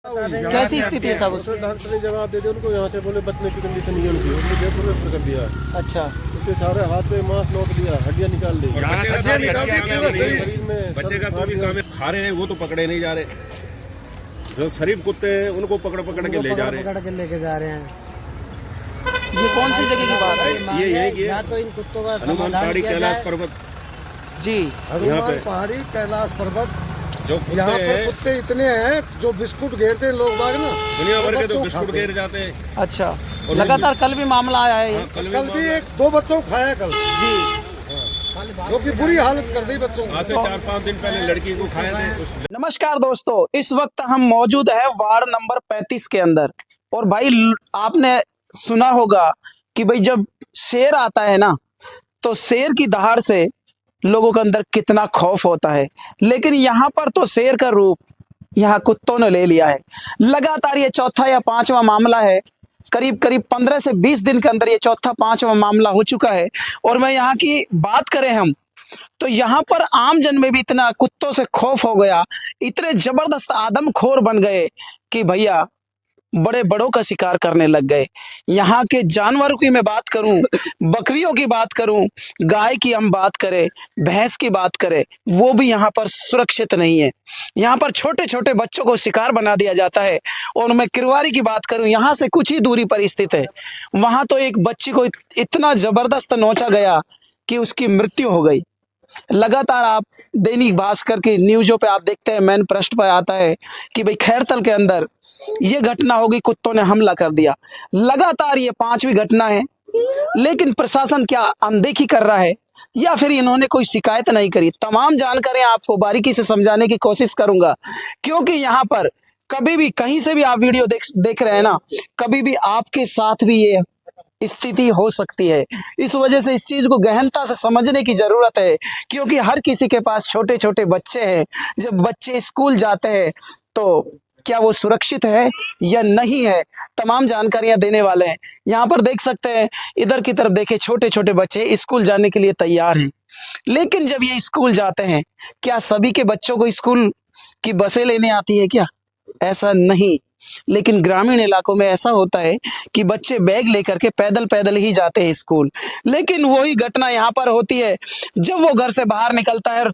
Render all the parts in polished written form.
कैसी स्थिति है साहब उसकी? डॉक्टर ने जवाब दे दिया उनको, यहाँ से बोले बचने की कंडीशन नहीं है उनकी, उनको जयपुर रेफर कर दिया। अच्छा, उसके सारे हाथ में मांस नोट दिया, हड्डियाँ निकाल दी। बच्चे का तो भी काम है, खा रहे हैं वो तो पकड़े नहीं जा रहे। जो शरीफ कुत्ते हैं उनको पकड़ पकड़ के ले जा रहे हैं। पकड़ के लेके जा रहे हैं। ये कौन सी जगह की बात है? ये है कि या तो इन कुत्तों का हनुमान समाधान पहाड़ी किया कैलाश जाए। पर्वत जी, हनुमान पहाड़ी कैलाश पर्वत, जो यहाँ कुत्ते पर हैं कुत्ते इतने हैं जो बिस्कुट घेरते हैं लोग बाग ना, दुनिया भर के तो बच्चों बिस्कुट खाते हैं। गिर जाते हैं। अच्छा। और लगातार कल भी मामला आया है ये। हाँ, कल भी मामला- एक दो बच्चों को खाया कल, जी, जो कि बुरी हालत कर दी बच्चों आज से को। 4-5 दिन पहले लड़की को खाए थे। नमस्कार दोस्तों, इस वक्त हम मौजूद है वार्ड नंबर 35 के अंदर। और भाई आपने सुना होगा कि भाई जब शेर आता है ना, तो शेर की दहाड़ से लोगों के अंदर कितना खौफ होता है। लेकिन यहाँ पर तो शेर का रूप यहाँ कुत्तों ने ले लिया है। लगातार ये चौथा या पांचवा मामला है। करीब करीब 15 से 20 दिन के अंदर ये चौथा पांचवा मामला हो चुका है। और मैं यहाँ की बात करें हम, तो यहाँ पर आम जन में भी इतना कुत्तों से खौफ हो गया, इतने जबरदस्त आदमखोर बन गए कि भैया बड़े बड़ों का शिकार करने लग गए। यहाँ के जानवरों की मैं बात करूं, बकरियों की बात करूं, गाय की हम बात करें, भैंस की बात करें, वो भी यहाँ पर सुरक्षित नहीं है। यहाँ पर छोटे छोटे बच्चों को शिकार बना दिया जाता है। और मैं किरवारी की बात करूं, यहाँ से कुछ ही दूरी पर स्थित है, वहां तो एक बच्ची को इतना जबरदस्त नोचा गया कि उसकी मृत्यु हो गई। लगातार आप दैनिक भास्कर की न्यूज़ों पे आप देखते हैं, मेन पृष्ठ पर आता है कि भाई खैरतल के अंदर ये घटना होगी, कुत्तों ने हमला कर दिया। लगातार ये पांचवी घटना है। लेकिन प्रशासन क्या अनदेखी कर रहा है या फिर इन्होंने कोई शिकायत नहीं करी? तमाम जानकारी आपको बारीकी से समझाने की कोशिश करूंगा, क्योंकि यहाँ पर कभी भी कहीं से भी आप वीडियो देख रहे हैं ना, कभी भी आपके साथ भी ये स्थिति हो सकती है। इस वजह से इस चीज को गहनता से समझने की जरूरत है, क्योंकि हर किसी के पास छोटे छोटे बच्चे हैं। जब बच्चे स्कूल जाते हैं तो क्या वो सुरक्षित है या नहीं है, तमाम जानकारियां देने वाले हैं। यहाँ पर देख सकते हैं, इधर की तरफ देखें, छोटे छोटे बच्चे स्कूल जाने के लिए तैयार हैं। लेकिन जब ये स्कूल जाते हैं, क्या सभी के बच्चों को स्कूल की बसें लेने आती है क्या? ऐसा नहीं। लेकिन ग्रामीण इलाकों में ऐसा होता है कि बच्चे बैग लेकर के पैदल पैदल ही जाते हैं स्कूल। लेकिन वही घटना यहाँ पर होती है, जब वो घर से बाहर निकलता है और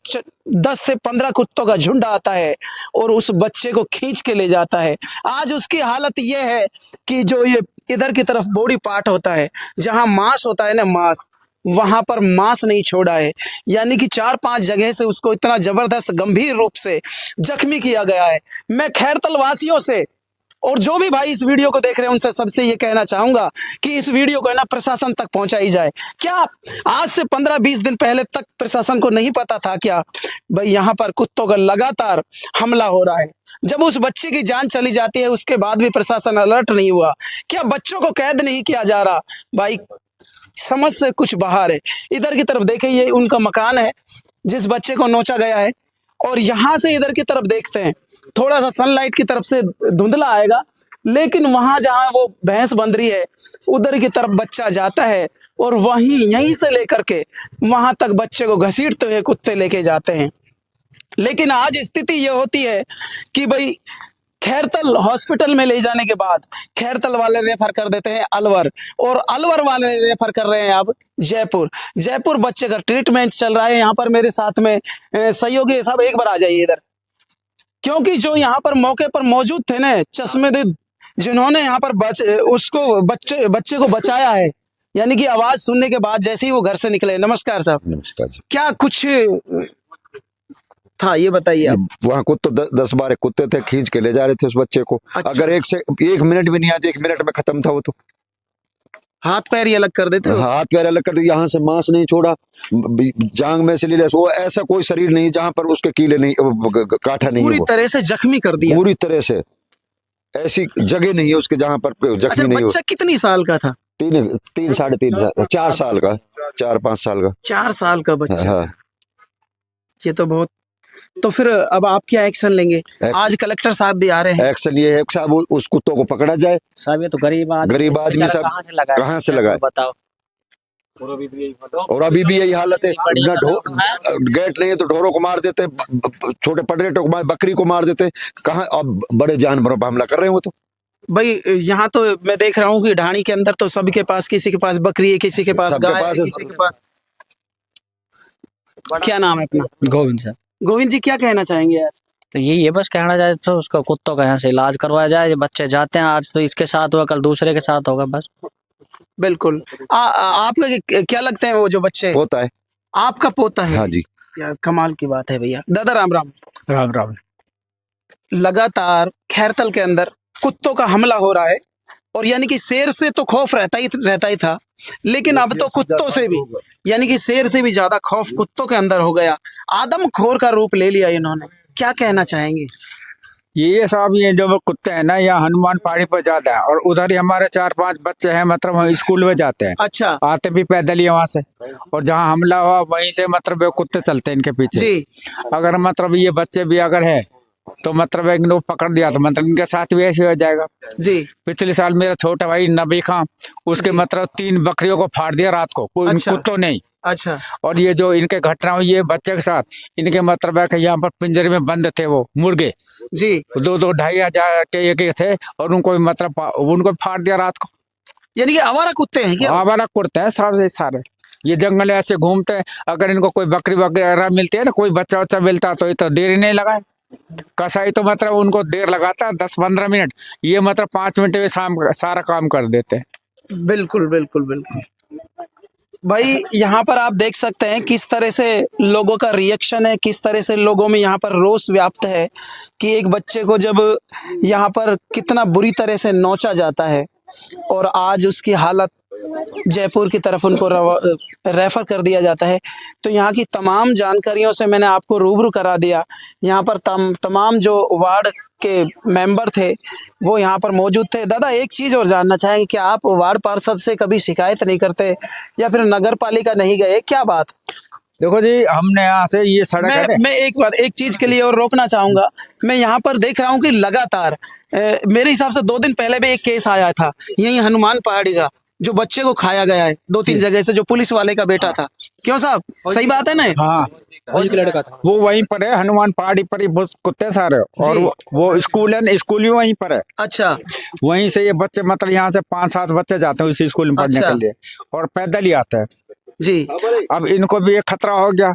10 से 15 कुत्तों का झुंड आता है और उस बच्चे को खींच के ले जाता है। आज उसकी हालत ये है कि जो ये इधर की तरफ बॉडी पार्ट होता है, जहाँ मांस होता है ना, मांस, वहां पर मांस नहीं छोड़ा है। यानी कि 4-5 जगह से उसको इतना जबरदस्त गंभीर रूप से जख्मी किया गया है। मैं खैरतल वासियों से और जो भी भाई इस वीडियो को देख रहे हैं उनसे सबसे ये कहना चाहूंगा कि इस वीडियो को है ना प्रशासन तक पहुंचाई जाए। क्या आज से 15-20 दिन पहले तक प्रशासन को नहीं पता था क्या भाई यहाँ पर कुत्तों का लगातार हमला हो रहा है? जब उस बच्चे की जान चली जाती है उसके बाद भी प्रशासन अलर्ट नहीं हुआ? क्या बच्चों को कैद नहीं किया जा रहा? भाई समझ से कुछ बाहर है। इधर की तरफ देखें, ये उनका मकान है जिस बच्चे को नोचा गया है। और यहाँ से इधर की तरफ देखते हैं, थोड़ा सा सनलाइट की तरफ से धुंधला आएगा, लेकिन वहां जहां वो भैंस बंध रही है उधर की तरफ बच्चा जाता है और वहीं यहीं से लेकर के वहां तक बच्चे को घसीटते हुए कुत्ते लेके जाते हैं। लेकिन आज स्थिति ये होती है कि भाई खैरतल हॉस्पिटल में ले जाने के बाद खैरतल वाले रेफर कर देते हैं अलवर, और अलवर वाले रेफर कर रहे हैं अब जयपुर। जयपुर बच्चे का ट्रीटमेंट चल रहा है। यहाँ पर मेरे साथ में सहयोगी साहब, एक बार आ जाइए इधर, क्योंकि जो यहाँ पर मौके पर मौजूद थे ना चश्मेदीद, जिन्होंने यहाँ पर बच्चे को बचाया है, यानी कि आवाज सुनने के बाद जैसे ही वो घर से निकले। नमस्कार साहब। नमस्कार जी। क्या कुछ था ये बताइए आप। वहाँ कुत्ते 10-12 कुत्ते थे, खींच के ले जा रहे थे उस बच्चे को। अच्छा। अगर 1 मिनट भी नहीं, आज 1 मिनट में खत्म था वो तो। हाथ पैर ही अलग कर देते हो? हाथ पैर अलग कर दिए, यहाँ से मांस नहीं छोड़ा, जांग में से ले लिया। वो ऐसा कोई शरीर नहीं जहाँ पर उसके कीले नहीं, कांटा नहीं है। पूरी तरह से जख्मी कर दिया। पूरी तरह से ऐसी जगह नहीं है उसके जहाँ पर अच्छा, जख्मी नहीं हो। बच्चा कितनी साल का था? 3 साढ़े 3 साल, 4 साल का, 4-5 साल का। 4 साल का बच्चा। हाँ। ये तो बहुत। तो फिर अब आप क्या एक्शन लेंगे? आज कलेक्टर साहब भी आ रहे हैं। एक्शन ये है कि साहब उस कुत्तों को पकड़ा जाए। साहब ये तो गरीब आदमी साहब कहाँ से लगा है? कहाँ से लगा है? बताओ। और अभी भी यही हालत है। न गेट नहीं है तो ढोरों को मार देते, छोटे पटरेटों को बकरी को मार देते। कहाँ अब बड़े जानवरों पर हमला कर रहे हो तो। भाई यहाँ तो मैं देख रहा हूँ कि ढाणी के अंदर तो सबके पास, किसी के पास बकरी है, किसी के पास सबके गाय है, पास है। किसी के पास। क्या नाम है अपना? गोविंद सर। गोविंद जी, क्या कहना चाहेंगे यार? तो यही है बस, कहना जाए तो उसका कुत्तों का यहाँ से इलाज करवाया जाए। ये बच्चे जाते हैं, आज तो इसके साथ हुआ, कल दूसरे के साथ होगा बस। बिल्कुल। आपका क्या लगता है वो जो बच्चे? होता है। आपका पोता है? हाँ जी। यार कमाल की बात है भैया। दादा राम राम। राम राम। लगातार खैरतल के अंदर कुत्तों का हमला हो रहा है, और यानी कि शेर से तो खौफ रहता ही था, लेकिन अब तो कुत्तों से भी, यानी कि शेर से भी ज्यादा खौफ कुत्तों के अंदर हो गया। आदमखोर का रूप ले लिया इन्होंने। क्या कहना चाहेंगे? ये साहब, ये जो कुत्ते हैं ना, यहाँ हनुमान पहाड़ी पर जाता है, और उधर ही हमारे 4-5 बच्चे हैं, मतलब हम स्कूल में जाते हैं। अच्छा। आते भी पैदल ही वहाँ से, और जहाँ हमला हुआ वहीं से मतलब वो कुत्ते चलते हैं इनके पीछे जी। अगर मतलब ये बच्चे भी अगर है तो मतलब एक लोग पकड़ दिया तो मतलब इनके साथ भी ऐसे हो जाएगा जी। पिछले साल मेरा छोटा भाई नबी खां, उसके मतलब 3 बकरियों को फाड़ दिया रात को, कोई अच्छा। कुत्तों नहीं। अच्छा। और ये जो इनके घटना हुई है बच्चे के साथ, इनके मतलब है कि यहाँ पर पिंजरे में बंद थे वो मुर्गे जी। 2-2 ढाई हजार के एक थे, और उनको मतलब उनको फाड़ दिया रात को। यानी कि आवारा कुत्ते हैं क्या? आवारा कुत्ते हैं सारे। ये जंगल में ऐसे घूमते हैं। अगर इनको कोई बकरी वगैरह मिलती है ना, कोई बच्चा वच्चा मिलता तो ये तो देर ही नहीं लगाए। कसाई तो मतलब उनको देर लगाता 10-15 मिनट, ये मतलब 5 मिनट में सारा काम कर देते हैं। बिल्कुल बिल्कुल बिल्कुल। भाई यहाँ पर आप देख सकते हैं किस तरह से लोगों का रिएक्शन है, किस तरह से लोगों में यहाँ पर रोष व्याप्त है कि एक बच्चे को जब यहाँ पर कितना बुरी तरह से नोचा जाता है, और आज उसकी हालत जयपुर की तरफ उनको रेफर कर दिया जाता है। तो यहाँ की तमाम जानकारियों से मैंने आपको रूबरू करा दिया। यहाँ पर तमाम जो वार्ड के मेंबर थे वो यहाँ पर मौजूद थे। दादा, एक चीज़ और जानना चाहेंगे कि आप वार्ड पार्षद से कभी शिकायत नहीं करते या फिर नगर पालिका नहीं गए, क्या बात? देखो जी, हमने यहाँ से ये सड़क है, मैं एक चीज के लिए और रोकना चाहूंगा। मैं यहाँ पर देख रहा हूँ कि लगातार मेरे हिसाब से 2 दिन पहले भी एक केस आया था यही हनुमान पहाड़ी का, जो बच्चे को खाया गया है 2-3 जगह से, जो पुलिस वाले का बेटा था। क्यों साहब, सही बात है ना? हाँ, लड़का था वो वहीं पर है, हनुमान पहाड़ी पर ही बहुत कुत्ते सारे, और वो स्कूल है ना, स्कूल भी वहीं पर है। अच्छा। वहीं से ये बच्चे मतलब यहाँ से 5-7 बच्चे जाते हैं उसी स्कूल में पढ़ने अच्छा। के लिए, और पैदल ही आते हैं जी। अब इनको भी एक खतरा हो गया।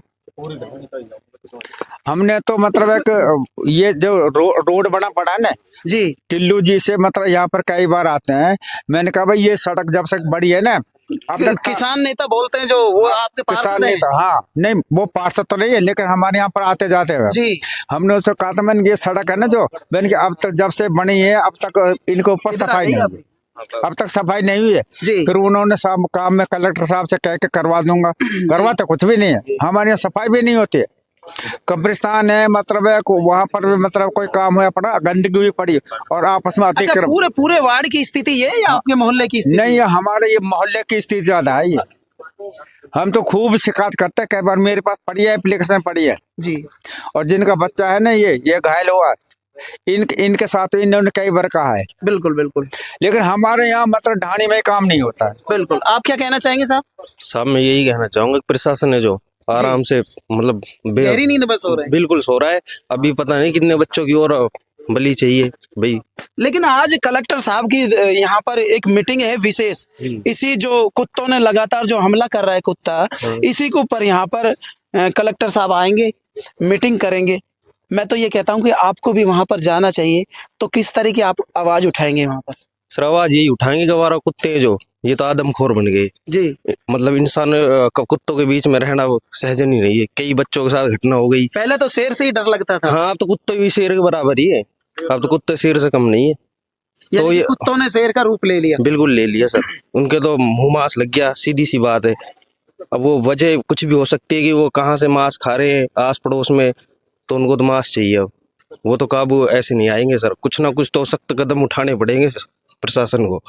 हमने तो मतलब एक ये जो रोड बना पड़ा है ना जी, टिल्लू जी से, मतलब यहाँ पर कई बार आते हैं। मैंने कहा भाई ये सड़क जब से बड़ी है ना, अब तक किसान नेता बोलते हैं जो, वो आपके पास किसान नहीं था। हाँ, नहीं वो पार्षद तो नहीं है, लेकिन हमारे यहाँ पर आते जाते हैं जी। हमने उससे कहा था, मैंने ये सड़क है ना जो, मैंने कहा अब तक जब से बनी है अब तक इनके ऊपर सफाई नहीं हुई, अब तक सफाई नहीं हुई है। जी। फिर उन्होंने काम में कलेक्टर साहब से कह के करवा दूंगा, करवाते कुछ भी नहीं है। हमारे यहाँ सफाई भी नहीं होती है, कब्रिस्तान है, मतलब है वहाँ पर भी मतलब कोई काम हुआ पड़ा, गंदगी भी पड़ी, और आपस में अच्छा, अतिक्रमण। पूरे वार्ड की स्थिति ये है या आपके मोहल्ले की स्थिति? नहीं, हमारे ये मोहल्ले की स्थिति ज्यादा है। ये हम तो खूब शिकायत करते हैं, कई बार मेरे पास पड़ी है, एप्लीकेशन पड़ी है जी। और जिनका बच्चा है ना ये घायल हुआ, इनके साथ इन्होंने कई बार कहा है। बिल्कुल बिल्कुल। लेकिन हमारे यहाँ मतलब ढाणी में काम नहीं होता है। बिल्कुल। आप क्या कहना चाहेंगे साहब? साहब मैं यही कहना चाहूंगा कि प्रशासन है जो आराम से मतलब गहरी नींद में सो रहे हैं। बिल्कुल सो रहा है। अभी पता नहीं कितने बच्चों की और बलि चाहिए भाई। लेकिन आज कलेक्टर साहब की यहाँ पर एक मीटिंग है विशेष, इसी जो कुत्तों ने लगातार जो हमला कर रहा है कुत्ता, इसी के ऊपर यहाँ पर कलेक्टर साहब आएंगे, मीटिंग करेंगे। मैं तो ये कहता हूँ कि आपको भी वहाँ पर जाना चाहिए। तो किस तरह की आप आवाज उठाएंगे वहाँ पर? सर आवाज यही उठाएंगे कि हमारा कुत्ते हैं जो ये तो आदमखोर बन गए जी। मतलब इंसान कुत्तों के बीच में रहना सहजन ही नहीं है। कई बच्चों के साथ घटना हो गई। पहले तो शेर से ही डर लगता था। हाँ, तो कुत्ते भी शेर के बराबर ही है। अब तो कुत्ते शेर से कम नहीं है। तो ये कुत्तों ने शेर का रूप ले लिया। बिल्कुल ले लिया सर, उनके तो मुंह मांस लग गया, सीधी सी बात है। अब वो वजह कुछ भी हो सकती है कि वो कहाँ से मांस खा रहे हैं आस पड़ोस में, तो उनको तो मांस चाहिए। अब वो तो काबू ऐसे नहीं आएंगे सर, कुछ ना कुछ तो सख्त कदम उठाने पड़ेंगे प्रशासन को।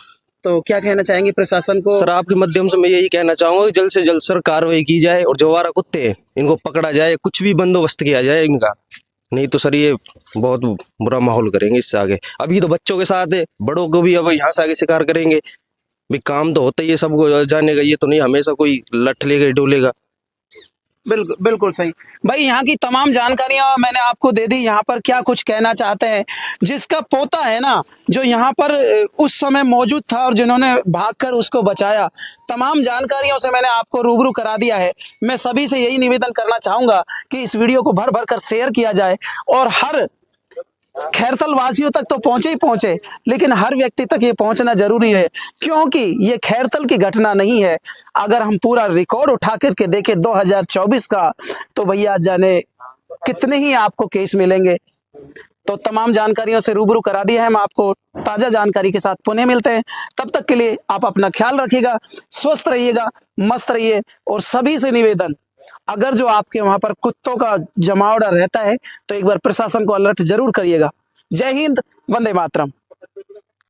तो क्या कहना चाहेंगे प्रशासन को? सर आपके माध्यम से मैं यही कहना चाहूंगा कि जल्द से जल्द सर कार्रवाई की जाए और जो हमारा कुत्ते हैं इनको पकड़ा जाए, कुछ भी बंदोबस्त किया जाए इनका, नहीं तो सर ये बहुत बुरा माहौल करेंगे इससे आगे। अभी तो बच्चों के साथ है, बड़ों को भी अब यहाँ से आगे शिकार करेंगे, भी काम तो होता ही है सबको जाने का, ये तो नहीं हमेशा कोई लठ लेगा डोलेगा। बिल्कुल बिल्कुल सही भाई। यहाँ की तमाम जानकारियां मैंने आपको दे दी। यहाँ पर क्या कुछ कहना चाहते हैं जिसका पोता है ना, जो यहाँ पर उस समय मौजूद था और जिन्होंने भागकर उसको बचाया, तमाम जानकारियों से मैंने आपको रूबरू करा दिया है। मैं सभी से यही निवेदन करना चाहूँगा कि इस वीडियो को भर भर कर शेयर किया जाए और हर खैरतल वासियों तक तो पहुंचे ही पहुंचे, लेकिन हर व्यक्ति तक ये पहुंचना जरूरी है, क्योंकि ये खैरतल की घटना नहीं है। अगर हम पूरा रिकॉर्ड उठा करके देखें 2024 का, तो भैया जाने कितने ही आपको केस मिलेंगे। तो तमाम जानकारियों से रूबरू करा दिया है। हम आपको ताज़ा जानकारी के साथ पुनः मिलते हैं। तब तक के लिए आप अपना ख्याल रखिएगा, स्वस्थ रहिएगा, मस्त रहिए। और सभी से निवेदन, अगर जो आपके वहां पर कुत्तों का जमावड़ा रहता है तो एक बार प्रशासन को अलर्ट जरूर करिएगा। जय हिंद, वंदे मातरम।